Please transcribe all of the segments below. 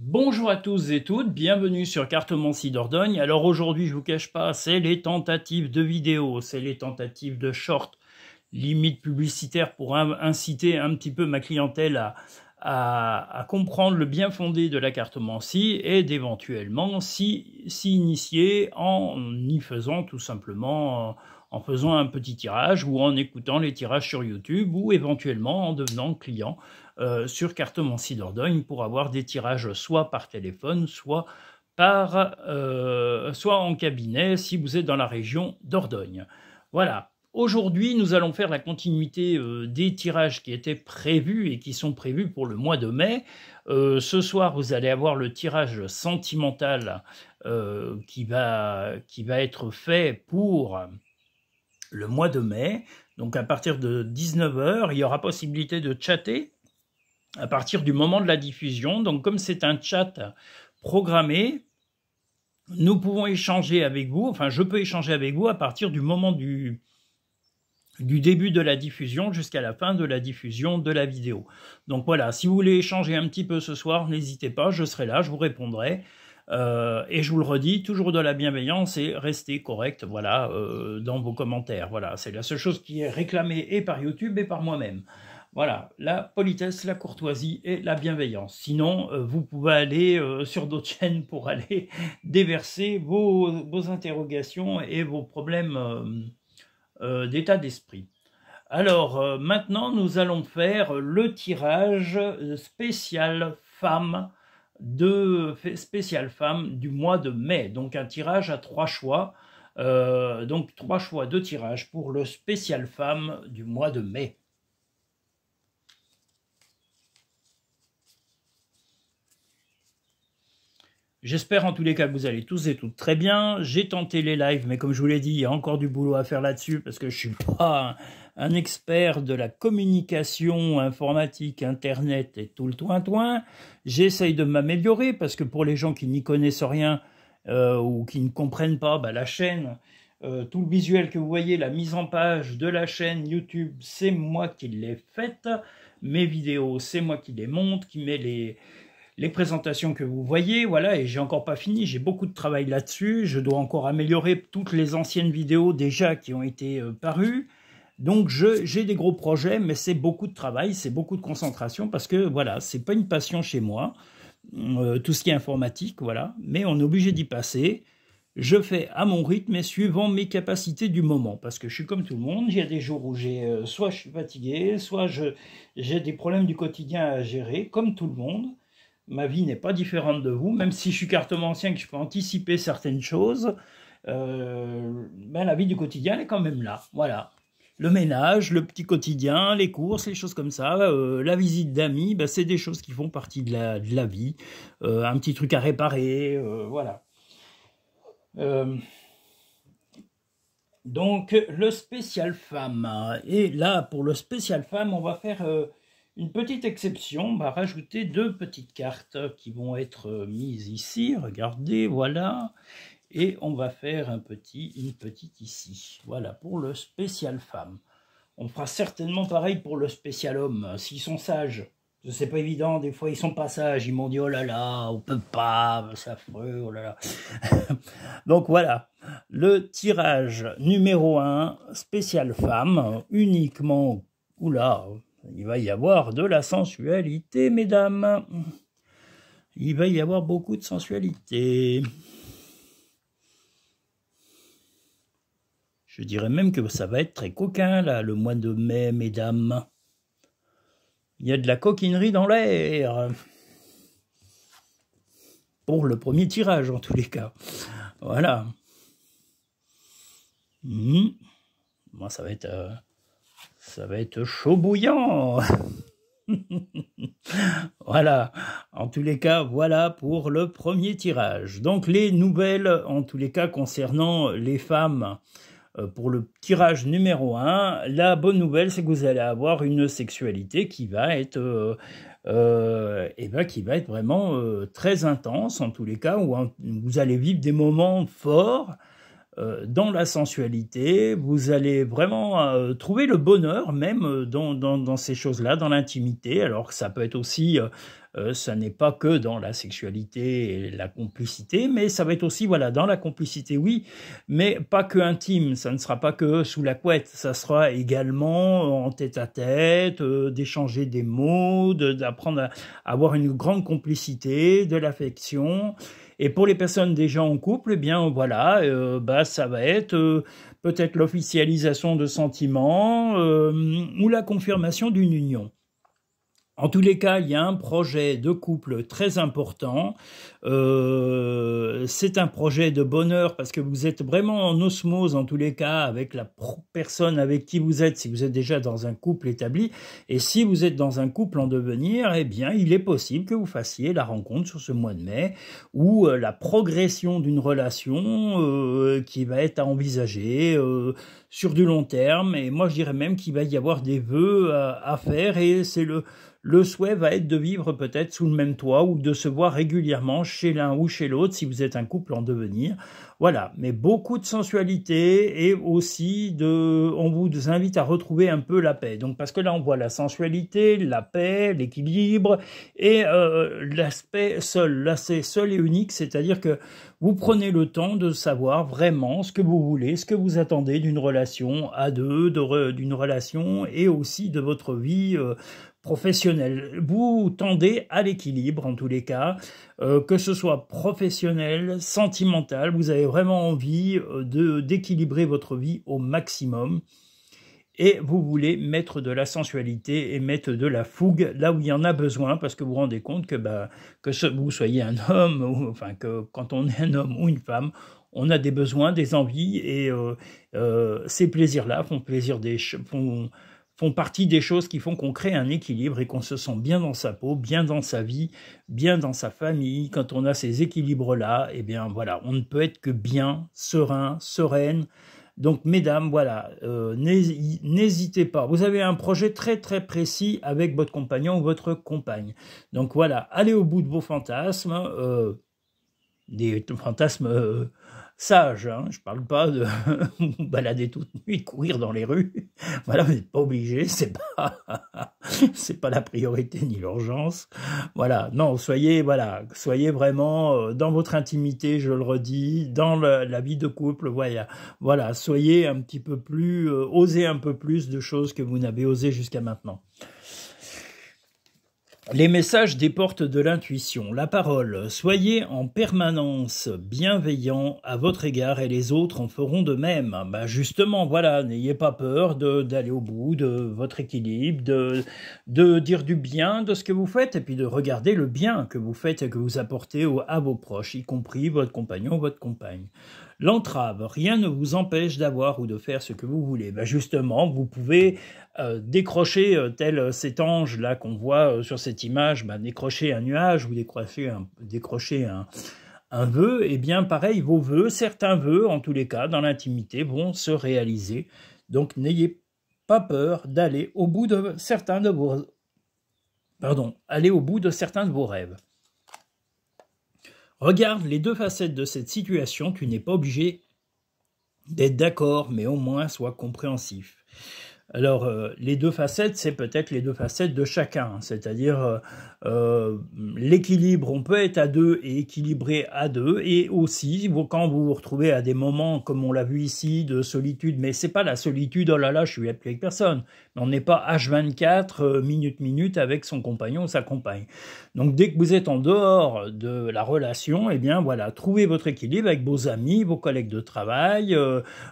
Bonjour à tous et toutes, bienvenue sur Cartomancie Dordogne. Alors aujourd'hui, je vous cache pas, c'est les tentatives de vidéos, c'est les tentatives de short, limite publicitaire pour inciter un petit peu ma clientèle à comprendre le bien fondé de la cartomancie et d'éventuellement s'y initier en y faisant tout simplement, en faisant un petit tirage ou en écoutant les tirages sur YouTube ou éventuellement en devenant client sur Cartomancie Dordogne pour avoir des tirages soit par téléphone, soit en cabinet si vous êtes dans la région Dordogne. Voilà. Aujourd'hui, nous allons faire la continuité des tirages qui étaient prévus et qui sont prévus pour le mois de mai. Ce soir, vous allez avoir le tirage sentimental qui va être fait pour le mois de mai. Donc à partir de 19 h, il y aura possibilité de chatter à partir du moment de la diffusion. Donc comme c'est un chat programmé, nous pouvons échanger avec vous, enfin je peux échanger avec vous à partir du moment du début de la diffusion jusqu'à la fin de la diffusion de la vidéo. Donc voilà, si vous voulez échanger un petit peu ce soir, n'hésitez pas, je serai là, je vous répondrai. Et je vous le redis, toujours de la bienveillance et restez correct, voilà, dans vos commentaires. Voilà, c'est la seule chose qui est réclamée et par YouTube et par moi-même. Voilà, la politesse, la courtoisie et la bienveillance. Sinon, vous pouvez aller sur d'autres chaînes pour aller déverser vos interrogations et vos problèmes d'état d'esprit. Alors, maintenant, nous allons faire le tirage spécial femme du mois de mai. Donc, un tirage à 3 choix. Donc, 3 choix de tirage pour le spécial femme du mois de mai. J'espère en tous les cas que vous allez tous et toutes très bien. J'ai tenté les lives, mais comme je vous l'ai dit, il y a encore du boulot à faire là-dessus parce que je ne suis pas un expert de la communication informatique, Internet et tout le toin-toin. J'essaye de m'améliorer parce que pour les gens qui n'y connaissent rien ou qui ne comprennent pas, bah, la chaîne, tout le visuel que vous voyez, la mise en page de la chaîne YouTube, c'est moi qui l'ai faite. Mes vidéos, c'est moi qui les monte, qui met les présentations que vous voyez, voilà, et j'ai encore pas fini, j'ai beaucoup de travail là-dessus, je dois encore améliorer toutes les anciennes vidéos déjà qui ont été parues, donc j'ai des gros projets, mais c'est beaucoup de travail, c'est beaucoup de concentration, parce que voilà, c'est pas une passion chez moi, tout ce qui est informatique, voilà, mais on est obligé d'y passer. Je fais à mon rythme et suivant mes capacités du moment, parce que je suis comme tout le monde, il y a des jours où soit je suis fatigué, soit j'ai des problèmes du quotidien à gérer, comme tout le monde. Ma vie n'est pas différente de vous, même si je suis cartomancien et que je peux anticiper certaines choses, ben la vie du quotidien elle est quand même là, voilà. Le ménage, le petit quotidien, les courses, les choses comme ça, la visite d'amis, ben c'est des choses qui font partie de la vie, un petit truc à réparer, voilà. Donc le spécial femme, et là pour le spécial femme on va faire une petite exception, on va rajouter 2 petites cartes qui vont être mises ici, regardez, voilà, et on va faire une petite ici, voilà, pour le spécial femme. On fera certainement pareil pour le spécial homme, s'ils sont sages. C'est pas évident, des fois ils sont pas sages, ils m'ont dit oh là là, on peut pas, c'est affreux, oh là là. Donc voilà, le tirage numéro 1, spécial femme, uniquement, oula, il va y avoir de la sensualité, mesdames. Il va y avoir beaucoup de sensualité. Je dirais même que ça va être très coquin, là, le mois de mai, mesdames. Il y a de la coquinerie dans l'air. Pour le premier tirage, en tous les cas. Voilà. Bon, ça va être chaud bouillant. Voilà, en tous les cas, voilà pour le premier tirage. Donc les nouvelles, en tous les cas, concernant les femmes, pour le tirage numéro 1, la bonne nouvelle, c'est que vous allez avoir une sexualité qui va être, vraiment très intense, en tous les cas, où vous allez vivre des moments forts, dans la sensualité, vous allez vraiment trouver le bonheur même dans ces choses-là, dans l'intimité, alors que ça peut être aussi, ça n'est pas que dans la sexualité et la complicité, mais ça va être aussi, voilà, dans la complicité, oui, mais pas que intime, ça ne sera pas que sous la couette, ça sera également en tête-à-tête, d'échanger des mots, d'apprendre à avoir une grande complicité, de l'affection. Et pour les personnes déjà en couple, eh bien voilà, ça va être peut-être l'officialisation de sentiments ou la confirmation d'une union. En tous les cas, il y a un projet de couple très important. C'est un projet de bonheur parce que vous êtes vraiment en osmose, en tous les cas, avec la personne avec qui vous êtes, si vous êtes déjà dans un couple établi. Et si vous êtes dans un couple en devenir, eh bien, il est possible que vous fassiez la rencontre sur ce mois de mai ou la progression d'une relation qui va être à envisager sur du long terme. Et moi, je dirais même qu'il va y avoir des vœux à faire et c'est le souhait va être de vivre peut-être sous le même toit ou de se voir régulièrement chez l'un ou chez l'autre si vous êtes un couple en devenir. Voilà, mais beaucoup de sensualité et aussi on vous invite à retrouver un peu la paix. Donc parce que là on voit la sensualité, la paix, l'équilibre et l'aspect seul. Là c'est seul et unique, c'est-à-dire que vous prenez le temps de savoir vraiment ce que vous voulez, ce que vous attendez d'une relation à deux, d'une relation et aussi de votre vie professionnel. Vous tendez à l'équilibre en tous les cas, que ce soit professionnel, sentimental, vous avez vraiment envie d'équilibrer votre vie au maximum et vous voulez mettre de la sensualité et mettre de la fougue là où il y en a besoin parce que vous vous rendez compte que vous soyez un homme, ou, enfin que quand on est un homme ou une femme, on a des besoins, des envies et ces plaisirs-là font partie des choses qui font qu'on crée un équilibre et qu'on se sent bien dans sa peau, bien dans sa vie, bien dans sa famille. Quand on a ces équilibres-là, eh bien voilà, on ne peut être que bien, serein, sereine. Donc mesdames, voilà, n'hésitez pas. Vous avez un projet très très précis avec votre compagnon ou votre compagne. Donc voilà, allez au bout de vos fantasmes, des fantasmes sages, hein. Je parle pas de vous balader toute nuit, courir dans les rues. Voilà, vous n'êtes pas obligé, c'est pas la priorité ni l'urgence. Voilà, non, soyez vraiment dans votre intimité, je le redis, dans la vie de couple. Voilà, soyez un petit peu plus, osez un peu plus de choses que vous n'avez osé jusqu'à maintenant. Les messages déportent de l'intuition, la parole. Soyez en permanence bienveillant à votre égard et les autres en feront de même. Justement, voilà, n'ayez pas peur d'aller au bout de votre équilibre, de dire du bien de ce que vous faites et puis de regarder le bien que vous faites et que vous apportez à vos proches, y compris votre compagnon ou votre compagne. L'entrave, rien ne vous empêche d'avoir ou de faire ce que vous voulez. Justement, vous pouvez décrocher tel cet ange là qu'on voit sur cette image, décrocher un nuage ou décrocher un vœu. Et bien pareil, vos vœux, certains vœux en tous les cas dans l'intimité vont se réaliser. Donc n'ayez pas peur d'aller au bout de certains de vos rêves. Regarde les deux facettes de cette situation, tu n'es pas obligé d'être d'accord, mais au moins sois compréhensif. Alors, les deux facettes, c'est peut-être les deux facettes de chacun, c'est-à-dire l'équilibre, on peut être à deux et équilibré à deux, et aussi, quand vous vous retrouvez à des moments, comme on l'a vu ici, de solitude, mais c'est pas la solitude, oh là là, je suis plus avec personne, mais on n'est pas H24, minute avec son compagnon ou sa compagne. Donc, dès que vous êtes en dehors de la relation, eh bien, voilà, trouvez votre équilibre avec vos amis, vos collègues de travail,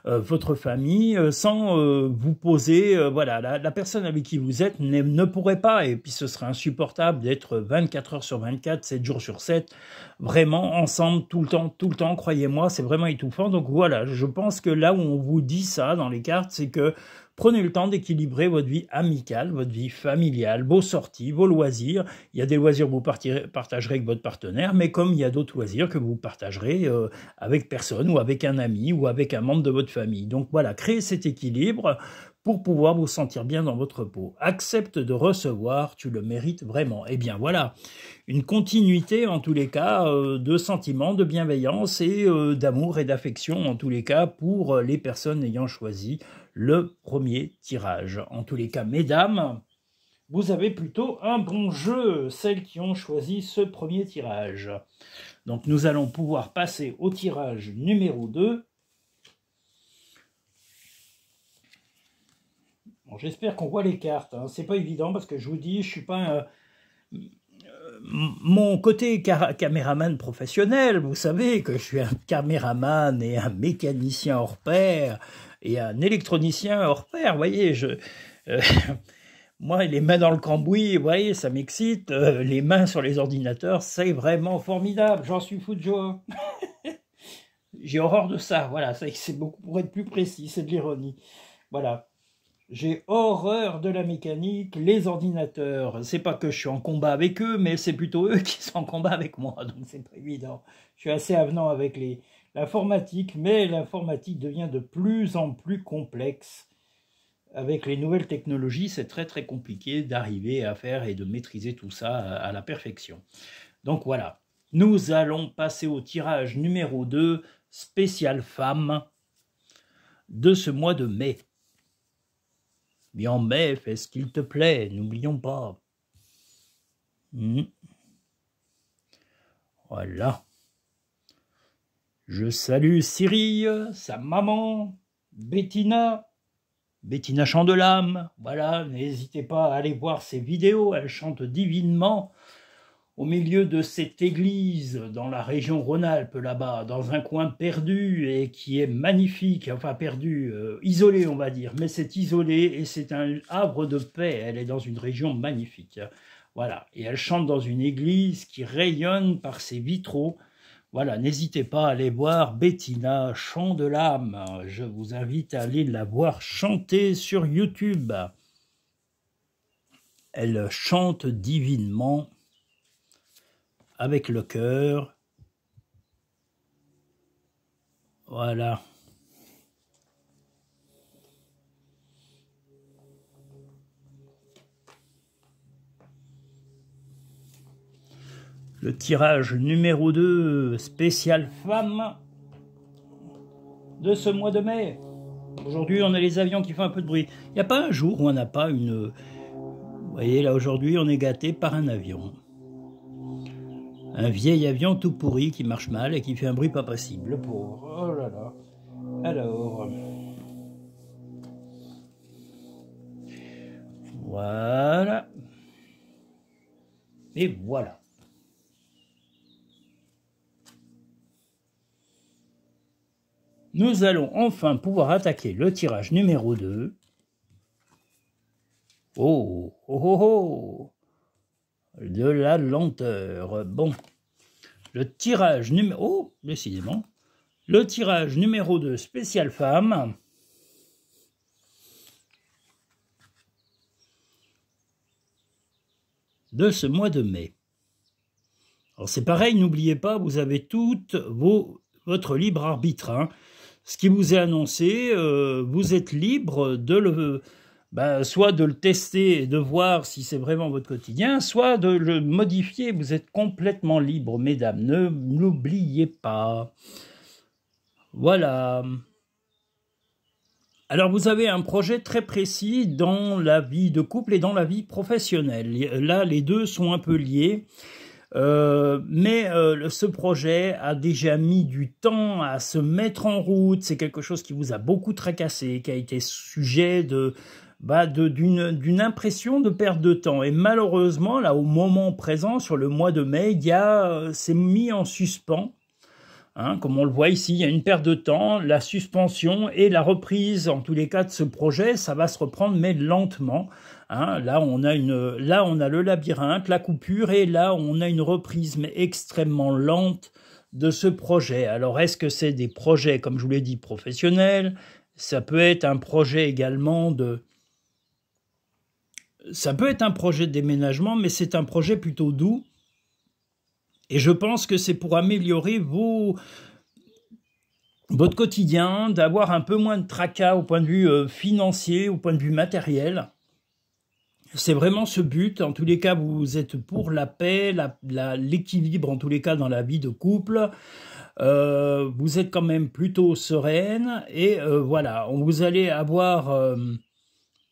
votre famille, sans vous poser, la personne avec qui vous êtes ne pourrait pas, et puis ce serait insupportable d'être 24 heures sur 24, 7 jours sur 7, vraiment ensemble tout le temps, croyez-moi, c'est vraiment étouffant. Donc voilà, je pense que là où on vous dit ça dans les cartes, c'est que Prenez le temps d'équilibrer votre vie amicale, votre vie familiale, vos sorties, vos loisirs. Il y a des loisirs que vous partagerez avec votre partenaire, mais comme il y a d'autres loisirs que vous partagerez avec personne ou avec un ami ou avec un membre de votre famille. Donc voilà, créez cet équilibre pour pouvoir vous sentir bien dans votre peau. Accepte de recevoir, tu le mérites vraiment. Eh bien voilà, une continuité en tous les cas de sentiments, de bienveillance et d'amour et d'affection en tous les cas pour les personnes ayant choisi le premier tirage. En tous les cas, mesdames, vous avez plutôt un bon jeu, celles qui ont choisi ce premier tirage. Donc nous allons pouvoir passer au tirage numéro 2. Bon, j'espère qu'on voit les cartes, hein. C'est pas évident parce que je vous dis, je suis pas mon côté caméraman professionnel, vous savez que je suis un caméraman et un mécanicien hors pair et un électronicien hors pair, vous voyez, moi, les mains dans le cambouis, vous voyez, ça m'excite, les mains sur les ordinateurs, c'est vraiment formidable, j'en suis fou de joie. J'ai horreur de ça, voilà, c'est beaucoup, pour être plus précis, c'est de l'ironie, voilà. J'ai horreur de la mécanique, les ordinateurs. C'est pas que je suis en combat avec eux, mais c'est plutôt eux qui sont en combat avec moi, donc c'est pas évident. Je suis assez avenant avec l'informatique, mais l'informatique devient de plus en plus complexe. Avec les nouvelles technologies, c'est très très compliqué d'arriver à faire et de maîtriser tout ça à la perfection. Donc voilà, nous allons passer au tirage numéro 2, spécial femme, de ce mois de mai. Bien mai, fais ce qu'il te plaît, n'oublions pas. Voilà. Je salue Cyrille, sa maman, Bettina Chandelame. Voilà, n'hésitez pas à aller voir ses vidéos, elle chante divinement. Au milieu de cette église, dans la région Rhône-Alpes, là-bas, dans un coin perdu et qui est magnifique, enfin perdu, isolé on va dire, mais c'est isolé et c'est un havre de paix, elle est dans une région magnifique. Voilà, et elle chante dans une église qui rayonne par ses vitraux. Voilà, n'hésitez pas à aller voir Bettina Chandelame, je vous invite à aller la voir chanter sur YouTube. Elle chante divinement, avec le cœur. Voilà. Le tirage numéro 2, spécial femme, de ce mois de mai. Aujourd'hui, on a les avions qui font un peu de bruit. Il n'y a pas un jour où on n'a pas une... Vous voyez, là, aujourd'hui, on est gâté par un avion. Un vieil avion tout pourri qui marche mal et qui fait un bruit pas possible. Le pauvre. Oh là là. Alors. Voilà. Et voilà. Nous allons enfin pouvoir attaquer le tirage numéro 2. Oh, oh, oh, oh. De la lenteur. Bon, le tirage numéro... Oh, décidément. Le tirage numéro 2, spécial femme. De ce mois de mai. Alors c'est pareil, n'oubliez pas, vous avez toutes votre libre arbitre. Hein. Ce qui vous est annoncé, vous êtes libre de le... soit de le tester et de voir si c'est vraiment votre quotidien, soit de le modifier. Vous êtes complètement libre, mesdames. Ne l'oubliez pas. Voilà. Alors, vous avez un projet très précis dans la vie de couple et dans la vie professionnelle. Là, les deux sont un peu liés. Mais ce projet a déjà mis du temps à se mettre en route. C'est quelque chose qui vous a beaucoup tracassé, qui a été sujet d'une impression de perte de temps. Et malheureusement, là, au moment présent, sur le mois de mai, c'est mis en suspens. Hein, comme on le voit ici, il y a une perte de temps, la suspension et la reprise, en tous les cas, de ce projet, ça va se reprendre, mais lentement. Hein, là, on a le labyrinthe, la coupure, et là, on a une reprise, mais extrêmement lente de ce projet. Alors, est-ce que c'est des projets, comme je vous l'ai dit, professionnels? Ça peut être un projet également de... Ça peut être un projet de déménagement, mais c'est un projet plutôt doux. Et je pense que c'est pour améliorer votre quotidien, d'avoir un peu moins de tracas au point de vue financier, au point de vue matériel. C'est vraiment ce but. En tous les cas, vous êtes pour la paix, l'équilibre, en tous les cas, dans la vie de couple. Vous êtes quand même plutôt sereine. Et voilà, vous allez avoir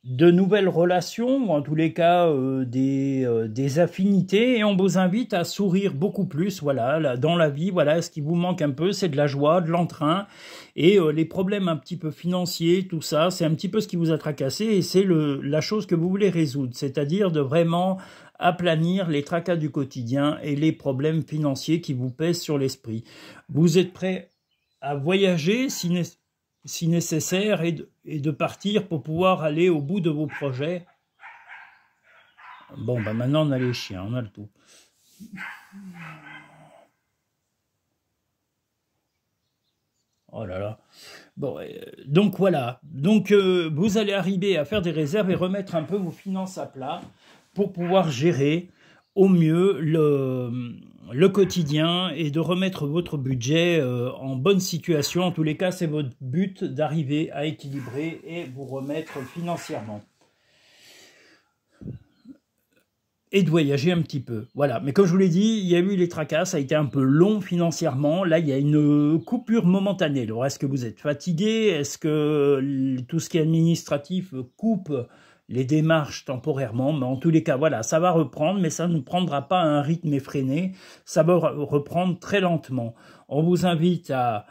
de nouvelles relations, ou en tous les cas des affinités, et on vous invite à sourire beaucoup plus, voilà, là, dans la vie, voilà, ce qui vous manque un peu, c'est de la joie, de l'entrain, et les problèmes un petit peu financiers, tout ça, c'est un petit peu ce qui vous a tracassé, et c'est la chose que vous voulez résoudre, c'est-à-dire de vraiment aplanir les tracas du quotidien et les problèmes financiers qui vous pèsent sur l'esprit. Vous êtes prêt à voyager si nécessaire, et de partir pour pouvoir aller au bout de vos projets. Bon, bah maintenant on a les chiens, on a le tout. Oh là là. Bon, donc voilà. Donc vous allez arriver à faire des réserves et remettre un peu vos finances à plat pour pouvoir gérer au mieux le quotidien et de remettre votre budget en bonne situation. En tous les cas, c'est votre but d'arriver à équilibrer et vous remettre financièrement. Et de voyager un petit peu. Voilà. Mais comme je vous l'ai dit, il y a eu les tracas, ça a été un peu long financièrement. Là, il y a une coupure momentanée. Alors, est-ce que vous êtes fatigué? Est-ce que tout ce qui est administratif coupe les démarches temporairement? Mais en tous les cas, voilà, ça va reprendre, mais ça ne prendra pas un rythme effréné. Ça va reprendre très lentement. On vous invite à...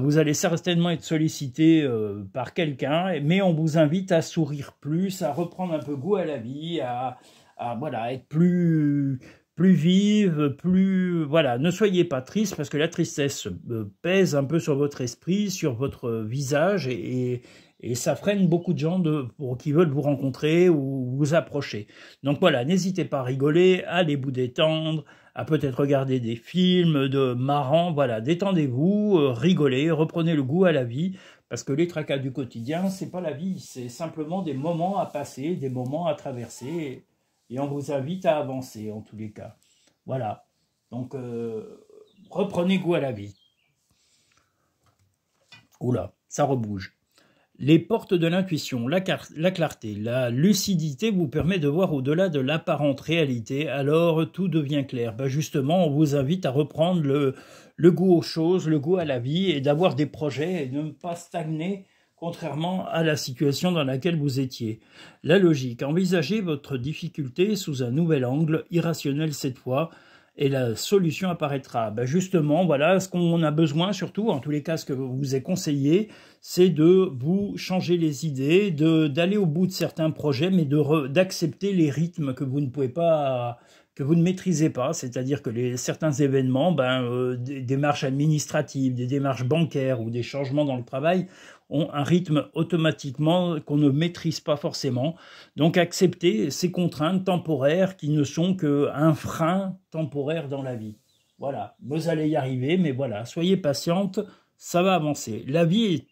vous allez certainement être sollicité par quelqu'un, mais on vous invite à sourire plus, à reprendre un peu goût à la vie, voilà, être plus vive, plus... Voilà, ne soyez pas triste, parce que la tristesse pèse un peu sur votre esprit, sur votre visage, et ça freine beaucoup de gens qui veulent vous rencontrer ou vous approcher. Donc voilà, n'hésitez pas à rigoler, à aller vous détendre, à peut-être regarder des films marrants, voilà, détendez-vous, rigolez, reprenez le goût à la vie, parce que les tracas du quotidien, c'est pas la vie, c'est simplement des moments à passer, des moments à traverser, et on vous invite à avancer en tous les cas. Voilà. Donc, reprenez goût à la vie. Oula, ça rebouge. Les portes de l'intuition, la clarté, la lucidité vous permet de voir au-delà de l'apparente réalité, alors tout devient clair. Ben justement, on vous invite à reprendre le goût aux choses, le goût à la vie, et d'avoir des projets et de ne pas stagner, contrairement à la situation dans laquelle vous étiez. La logique, envisagez votre difficulté sous un nouvel angle, irrationnel cette fois, et la solution apparaîtra. Ben justement, voilà ce qu'on a besoin, surtout, en tous les cas, ce que vous est conseillé, c'est de vous changer les idées, d'aller au bout de certains projets, mais d'accepter les rythmes que vous ne pouvez pas, que vous ne maîtrisez pas, c'est-à-dire que certains événements, des démarches administratives, des démarches bancaires ou des changements dans le travail ont un rythme automatiquement qu'on ne maîtrise pas forcément. Donc accepter ces contraintes temporaires qui ne sont qu'un frein temporaire dans la vie. Voilà, vous allez y arriver, mais voilà, soyez patiente, ça va avancer. La vie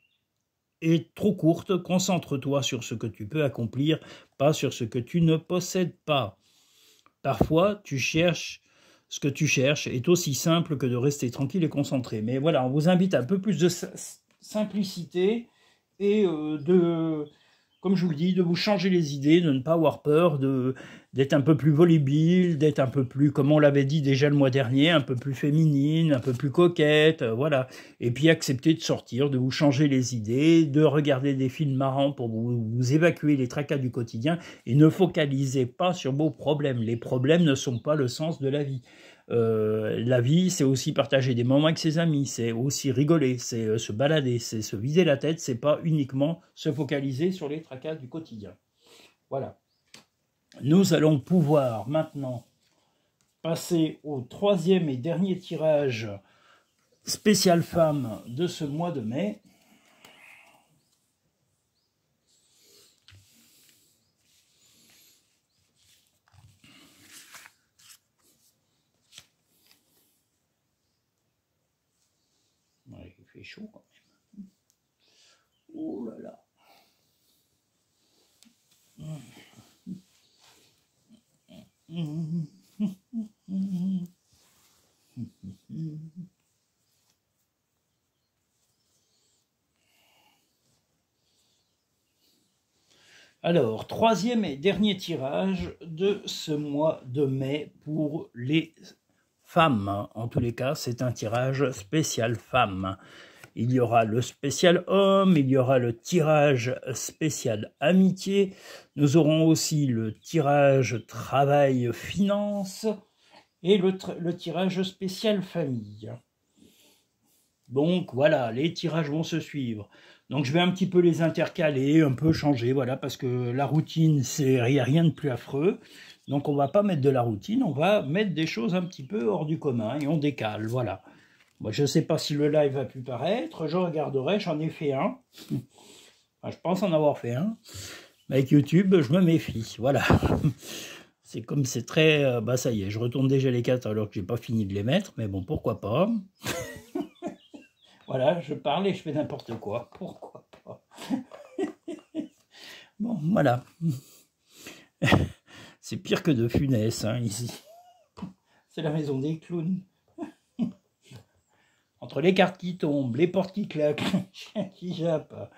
est trop courte, concentre-toi sur ce que tu peux accomplir, pas sur ce que tu ne possèdes pas. Parfois, ce que tu cherches est aussi simple que de rester tranquille et concentré. Mais voilà, on vous invite à un peu plus de simplicité et comme je vous le dis, de vous changer les idées, de ne pas avoir peur, d'être un peu plus volubile, d'être un peu plus, comme on l'avait dit déjà le mois dernier, un peu plus féminine, un peu plus coquette, voilà. Et puis accepter de sortir, de vous changer les idées, de regarder des films marrants pour vous évacuer les tracas du quotidien, et ne focalisez pas sur vos problèmes. Les problèmes ne sont pas le sens de la vie. La vie, c'est aussi partager des moments avec ses amis, c'est aussi rigoler, c'est se balader, c'est se vider la tête, c'est pas uniquement se focaliser sur les tracas du quotidien. Voilà. Nous allons pouvoir maintenant passer au troisième et dernier tirage spécial femme de ce mois de mai. Ouais, il fait chaud quand même. Oh là là. Alors, troisième et dernier tirage de ce mois de mai pour les femmes. En tous les cas, c'est un tirage spécial femmes. Il y aura le spécial homme, il y aura le tirage spécial amitié. Nous aurons aussi le tirage travail finance et le tirage spécial famille. Donc voilà, les tirages vont se suivre. Donc je vais un petit peu les intercaler, un peu changer, voilà, parce que la routine, il n'y a rien de plus affreux. Donc on ne va pas mettre de la routine, on va mettre des choses un petit peu hors du commun et on décale, voilà. Moi, je ne sais pas si le live a pu paraître, je regarderai, j'en ai fait un. Enfin, je pense en avoir fait un. Avec YouTube, je me méfie, voilà. C'est comme c'est très... bah ça y est, je retourne déjà les 4 alors que j'ai pas fini de les mettre, mais bon, pourquoi pas. Voilà, je parle et je fais n'importe quoi, pourquoi pas. Bon, voilà. C'est pire que de Funès, hein, ici. C'est la maison des clowns. Entre les cartes qui tombent, les portes qui claquent, les chiens qui jappent,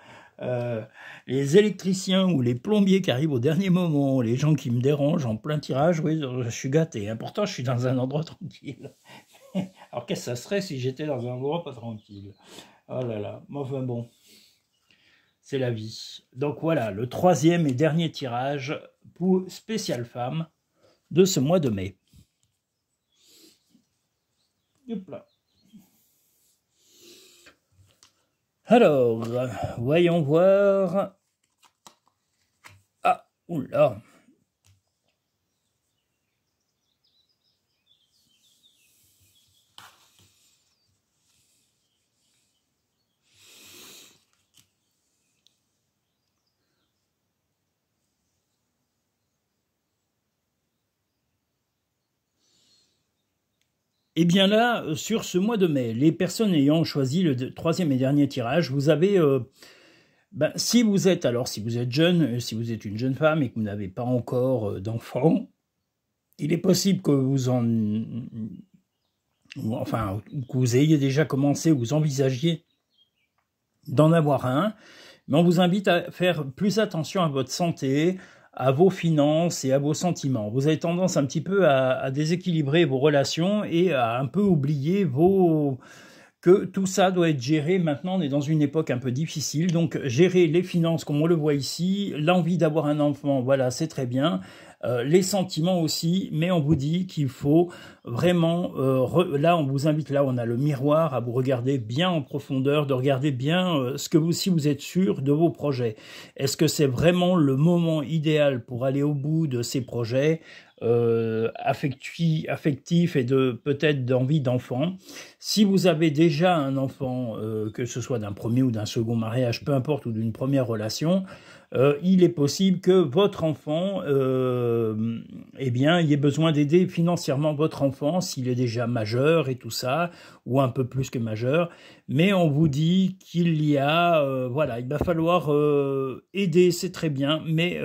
les électriciens ou les plombiers qui arrivent au dernier moment, les gens qui me dérangent en plein tirage, oui, je suis gâté. Hein. Pourtant, je suis dans un endroit tranquille. Alors, qu'est-ce que ça serait si j'étais dans un endroit pas tranquille? Oh là là, enfin bon, c'est la vie. Donc voilà, le troisième et dernier tirage pour spécial femme de ce mois de mai. Hop là. Alors, voyons voir. Ah, oula. Eh bien là, sur ce mois de mai, les personnes ayant choisi le troisième et dernier tirage, vous avez... si vous êtes jeune, si vous êtes une jeune femme et que vous n'avez pas encore d'enfant, il est possible que que vous ayez déjà commencé, vous envisagiez d'en avoir un, mais on vous invite à faire plus attention à votre santé, à vos finances et à vos sentiments. Vous avez tendance un petit peu à déséquilibrer vos relations et à un peu oublier que tout ça doit être géré. Maintenant, on est dans une époque un peu difficile, donc gérer les finances comme on le voit ici, l'envie d'avoir un enfant, voilà, c'est très bien. Les sentiments aussi, mais on vous dit qu'il faut vraiment, là on vous invite, là on a le miroir, à vous regarder bien en profondeur, de regarder bien si vous êtes sûr de vos projets. Est-ce que c'est vraiment le moment idéal pour aller au bout de ces projets affectifs et peut-être d'envie d'enfant? Si vous avez déjà un enfant, que ce soit d'un premier ou d'un second mariage, peu importe, ou d'une première relation, il est possible que votre enfant, eh bien, il ait besoin d'aider financièrement votre enfant s'il est déjà majeur et tout ça, ou un peu plus que majeur. Mais on vous dit qu'il y a, voilà, il va falloir aider, c'est très bien, mais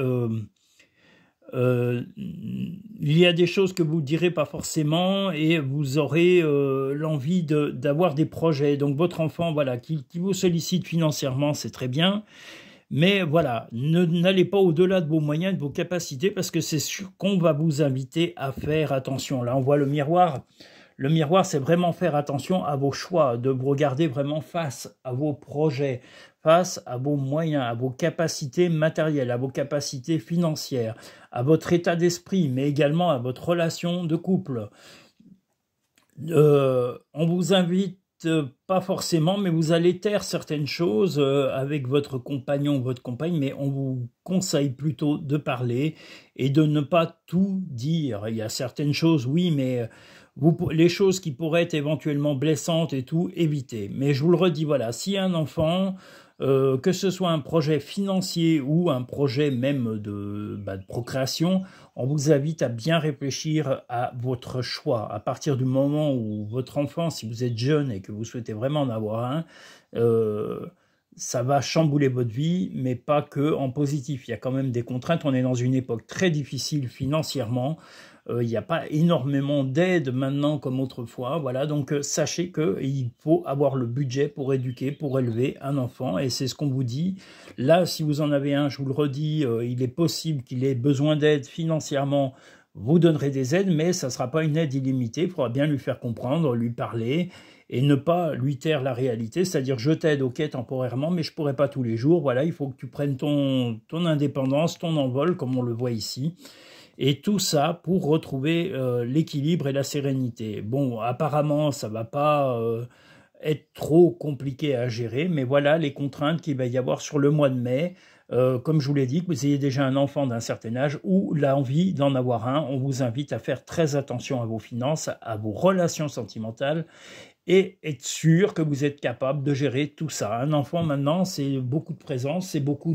il y a des choses que vous ne direz pas forcément et vous aurez l'envie d'avoir des projets. Donc votre enfant, voilà, qui vous sollicite financièrement, c'est très bien. Mais voilà, n'allez pas au-delà de vos moyens, de vos capacités, parce que c'est sûr qu'on va vous inviter à faire attention. Là, on voit le miroir. Le miroir, c'est vraiment faire attention à vos choix, de vous regarder vraiment face à vos projets, face à vos moyens, à vos capacités matérielles, à vos capacités financières, à votre état d'esprit, mais également à votre relation de couple. On vous invite, pas forcément, mais vous allez taire certaines choses avec votre compagnon ou votre compagne, mais on vous conseille plutôt de parler et de ne pas tout dire. Il y a certaines choses, oui, mais les choses qui pourraient être éventuellement blessantes et tout, évitez. Mais je vous le redis, voilà, si un enfant, que ce soit un projet financier ou un projet même de procréation, on vous invite à bien réfléchir à votre choix. À partir du moment où votre enfant, si vous êtes jeune et que vous souhaitez vraiment en avoir un, ça va chambouler votre vie, mais pas que en positif. Il y a quand même des contraintes. On est dans une époque très difficile financièrement. Il n'y a pas énormément d'aide maintenant comme autrefois. Voilà, donc sachez qu'il faut avoir le budget pour éduquer, pour élever un enfant. Et c'est ce qu'on vous dit. Là, si vous en avez un, je vous le redis, il est possible qu'il ait besoin d'aide financièrement. Vous donnerez des aides, mais ça ne sera pas une aide illimitée. Il faudra bien lui faire comprendre, lui parler et ne pas lui taire la réalité. C'est-à-dire, je t'aide, ok, temporairement, mais je ne pourrai pas tous les jours. Voilà, il faut que tu prennes ton indépendance, ton envol, comme on le voit ici. Et tout ça pour retrouver l'équilibre et la sérénité. Bon, apparemment, ça ne va pas être trop compliqué à gérer, mais voilà les contraintes qu'il va y avoir sur le mois de mai. Comme je vous l'ai dit, que vous ayez déjà un enfant d'un certain âge ou l'envie d'en avoir un, on vous invite à faire très attention à vos finances, à vos relations sentimentales et être sûr que vous êtes capable de gérer tout ça. Un enfant maintenant, c'est beaucoup de présence, c'est beaucoup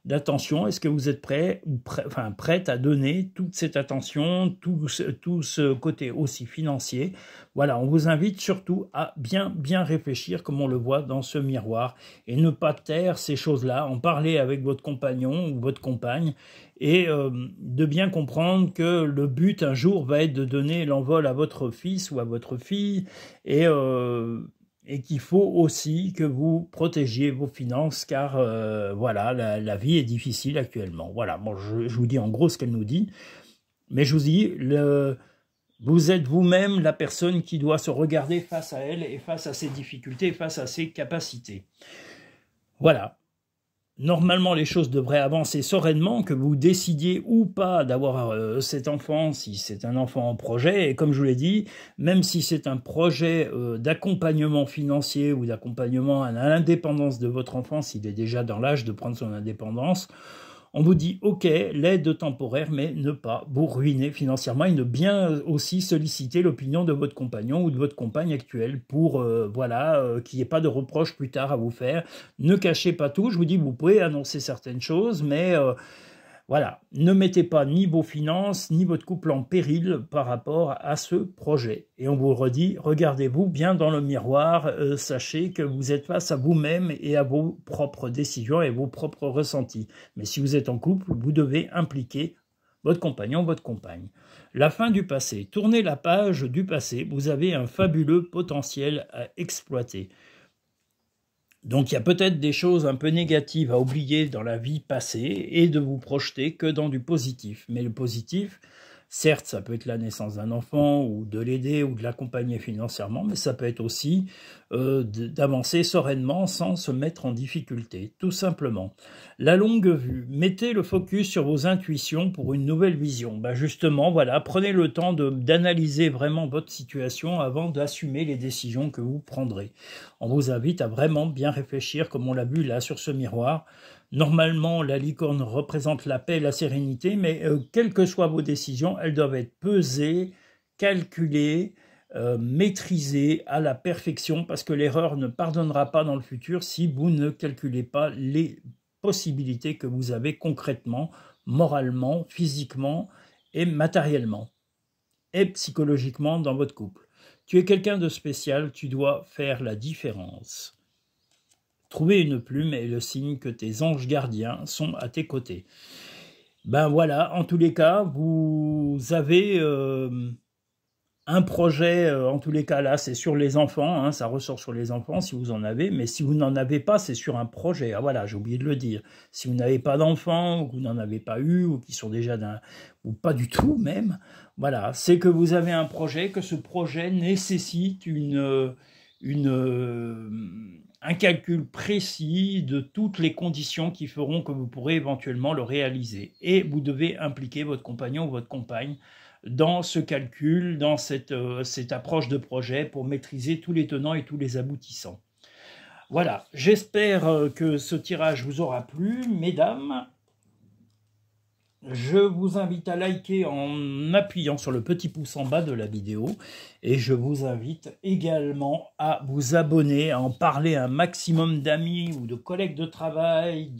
d'attention. Est-ce que vous êtes prête à donner toute cette attention, tout ce côté aussi financier? Voilà, on vous invite surtout à bien réfléchir comme on le voit dans ce miroir et ne pas taire ces choses-là, en parler avec votre compagnon ou votre compagne et de bien comprendre que le but un jour va être de donner l'envol à votre fils ou à votre fille et qu'il faut aussi que vous protégiez vos finances car voilà, la vie est difficile actuellement. Voilà, bon, je vous dis en gros ce qu'elle nous dit, mais je vous dis, vous êtes vous-même la personne qui doit se regarder face à elle et face à ses difficultés, face à ses capacités. Voilà. Normalement, les choses devraient avancer sereinement, que vous décidiez ou pas d'avoir cet enfant, si c'est un enfant en projet. Et comme je vous l'ai dit, même si c'est un projet d'accompagnement financier ou d'accompagnement à l'indépendance de votre enfant, s'il est déjà dans l'âge de prendre son indépendance, on vous dit, ok, l'aide temporaire, mais ne pas vous ruiner financièrement et ne bien aussi solliciter l'opinion de votre compagnon ou de votre compagne actuelle pour, qu'il n'y ait pas de reproches plus tard à vous faire. Ne cachez pas tout, je vous dis, vous pouvez annoncer certaines choses, mais voilà, ne mettez pas ni vos finances, ni votre couple en péril par rapport à ce projet. Et on vous redit, regardez-vous bien dans le miroir, sachez que vous êtes face à vous-même et à vos propres décisions et vos propres ressentis. Mais si vous êtes en couple, vous devez impliquer votre compagnon, votre compagne. La fin du passé. Tournez la page du passé, vous avez un fabuleux potentiel à exploiter. Donc il y a peut-être des choses un peu négatives à oublier dans la vie passée et de vous projeter que dans du positif. Mais le positif, certes, ça peut être la naissance d'un enfant ou de l'aider ou de l'accompagner financièrement, mais ça peut être aussi d'avancer sereinement sans se mettre en difficulté, tout simplement. La longue vue, mettez le focus sur vos intuitions pour une nouvelle vision. Ben justement, voilà, prenez le temps d'analyser vraiment votre situation avant d'assumer les décisions que vous prendrez. On vous invite à vraiment bien réfléchir, comme on l'a vu là sur ce miroir. Normalement, la licorne représente la paix et la sérénité, mais quelles que soient vos décisions, elles doivent être pesées, calculées, maîtrisées à la perfection, parce que l'erreur ne pardonnera pas dans le futur si vous ne calculez pas les possibilités que vous avez concrètement, moralement, physiquement et matériellement, et psychologiquement dans votre couple. Tu es quelqu'un de spécial, tu dois faire la différence. Trouver une plume est le signe que tes anges gardiens sont à tes côtés. Ben voilà, en tous les cas, vous avez un projet, en tous les cas là, c'est sur les enfants, hein, ça ressort sur les enfants si vous en avez, mais si vous n'en avez pas, c'est sur un projet. Ah voilà, j'ai oublié de le dire. Si vous n'avez pas d'enfants, ou que vous n'en avez pas eu, ou qui sont déjà ou pas du tout même, voilà, c'est que vous avez un projet, que ce projet nécessite un calcul précis de toutes les conditions qui feront que vous pourrez éventuellement le réaliser. Et vous devez impliquer votre compagnon ou votre compagne dans ce calcul, dans cette approche de projet pour maîtriser tous les tenants et tous les aboutissants. Voilà, j'espère que ce tirage vous aura plu, mesdames. Je vous invite à liker en appuyant sur le petit pouce en bas de la vidéo et je vous invite également à vous abonner, à en parler à un maximum d'amis ou de collègues de travail,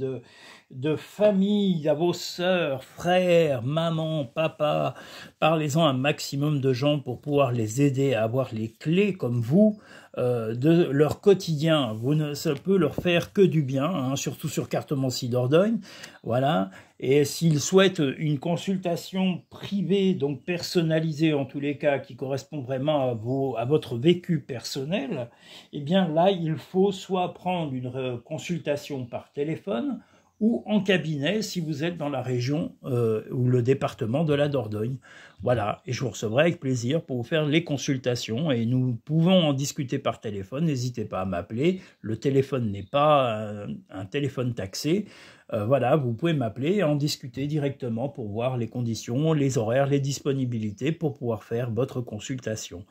de famille, à vos sœurs, frères, maman, papa. Parlez-en à un maximum de gens pour pouvoir les aider à avoir les clés comme vous de leur quotidien. Ça peut leur faire que du bien, hein, surtout sur Cartomancie Dordogne. Voilà. Et s'ils souhaitent une consultation privée, donc personnalisée en tous les cas, qui correspond vraiment à votre vécu personnel, eh bien là, il faut soit prendre une consultation par téléphone ou en cabinet si vous êtes dans la région ou le département de la Dordogne. Voilà, et je vous recevrai avec plaisir pour vous faire les consultations et nous pouvons en discuter par téléphone. N'hésitez pas à m'appeler, le téléphone n'est pas un téléphone taxé. Voilà, vous pouvez m'appeler et en discuter directement pour voir les conditions, les horaires, les disponibilités pour pouvoir faire votre consultation.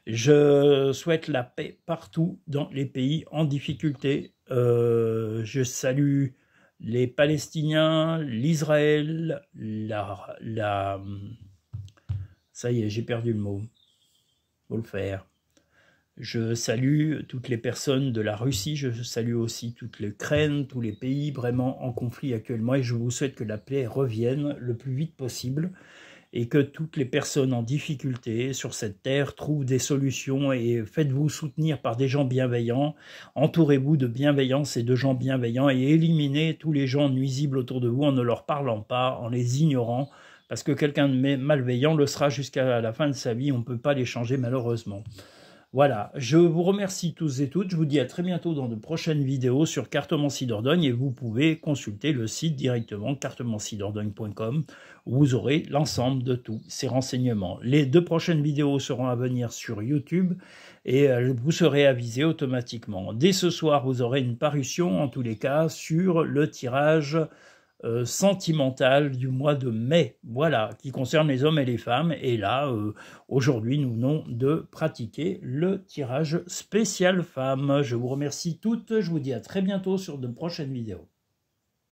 Je souhaite la paix partout dans les pays en difficulté. Je salue les Palestiniens, l'Israël, ça y est, j'ai perdu le mot. Faut le faire. Je salue toutes les personnes de la Russie, je salue aussi toute l'Ukraine, tous les pays vraiment en conflit actuellement et je vous souhaite que la paix revienne le plus vite possible et que toutes les personnes en difficulté sur cette terre trouvent des solutions et faites-vous soutenir par des gens bienveillants, entourez-vous de bienveillance et de gens bienveillants et éliminez tous les gens nuisibles autour de vous en ne leur parlant pas, en les ignorant, parce que quelqu'un de malveillant le sera jusqu'à la fin de sa vie, on ne peut pas les changer malheureusement. Voilà, je vous remercie tous et toutes, je vous dis à très bientôt dans de prochaines vidéos sur Cartomancie Dordogne et vous pouvez consulter le site directement cartomanciedordogne.com où vous aurez l'ensemble de tous ces renseignements. Les 2 prochaines vidéos seront à venir sur YouTube et vous serez avisé automatiquement. Dès ce soir, vous aurez une parution en tous les cas sur le tirage sentimentale du mois de mai, voilà, qui concerne les hommes et les femmes. Et là, aujourd'hui, nous venons de pratiquer le tirage spécial femmes. Je vous remercie toutes, je vous dis à très bientôt sur de prochaines vidéos.